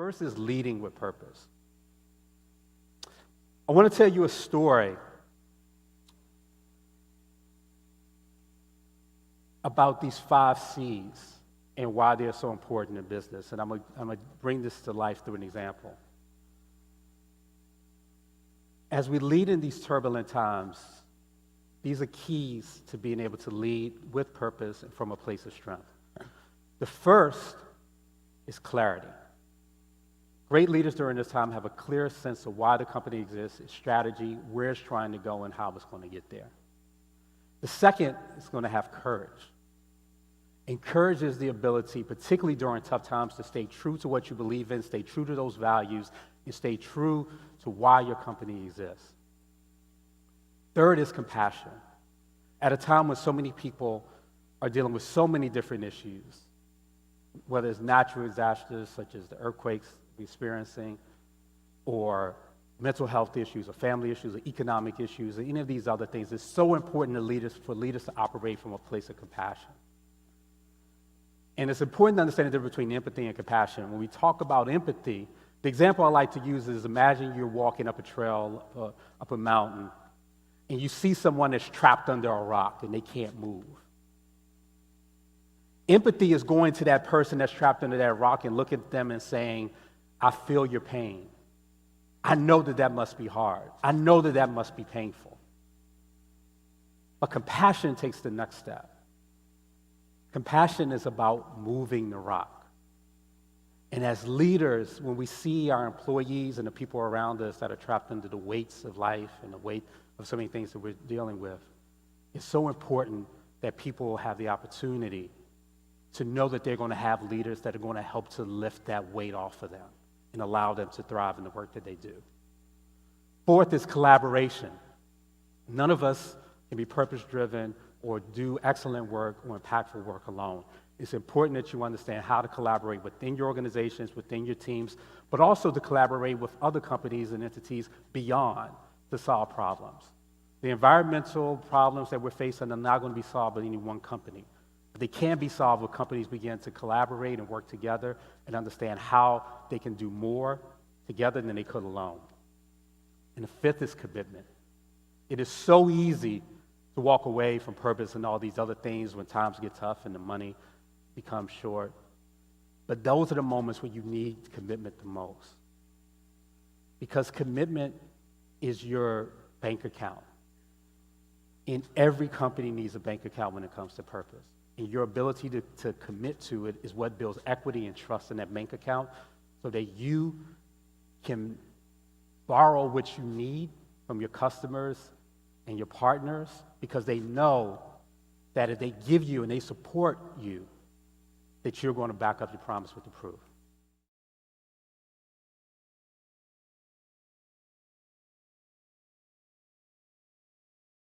First is leading with purpose. I want to tell you a story about these 5 C's and why they're so important in business. And I'm going to bring this to life through an example. As we lead in these turbulent times, these are keys to being able to lead with purpose and from a place of strength. The first is clarity. Great leaders during this time have a clear sense of why the company exists, its strategy, where it's trying to go, and how it's going to get there. The second is going to have courage. And courage is the ability, particularly during tough times, to stay true to what you believe in, stay true to those values, and stay true to why your company exists. Third is compassion. At a time when so many people are dealing with so many different issues, whether it's natural disasters such as the earthquakes we're experiencing, or mental health issues, or family issues, or economic issues, or any of these other things, it's so important for leaders to operate from a place of compassion. And it's important to understand the difference between empathy and compassion. When we talk about empathy, the example I like to use is imagine you're walking up a trail, up a mountain, and you see someone that's trapped under a rock and they can't move. Empathy is going to that person that's trapped under that rock and looking at them and saying, I feel your pain. I know that that must be hard. I know that that must be painful. But compassion takes the next step. Compassion is about moving the rock. And as leaders, when we see our employees and the people around us that are trapped under the weights of life and the weight of so many things that we're dealing with, it's so important that people have the opportunity to know that they're going to have leaders that are going to help to lift that weight off of them and allow them to thrive in the work that they do. Fourth is collaboration. None of us can be purpose-driven or do excellent work or impactful work alone. It's important that you understand how to collaborate within your organizations, within your teams, but also to collaborate with other companies and entities beyond to solve problems. The environmental problems that we're facing are not going to be solved by any one company. But they can be solved when companies begin to collaborate and work together and understand how they can do more together than they could alone. And the fifth is commitment. It is so easy to walk away from purpose and all these other things when times get tough and the money becomes short. But those are the moments when you need commitment the most. Because commitment is your bank account. And every company needs a bank account when it comes to purpose. And your ability to commit to it is what builds equity and trust in that bank account so that you can borrow what you need from your customers and your partners because they know that if they give you and they support you, that you're going to back up your promise with the proof.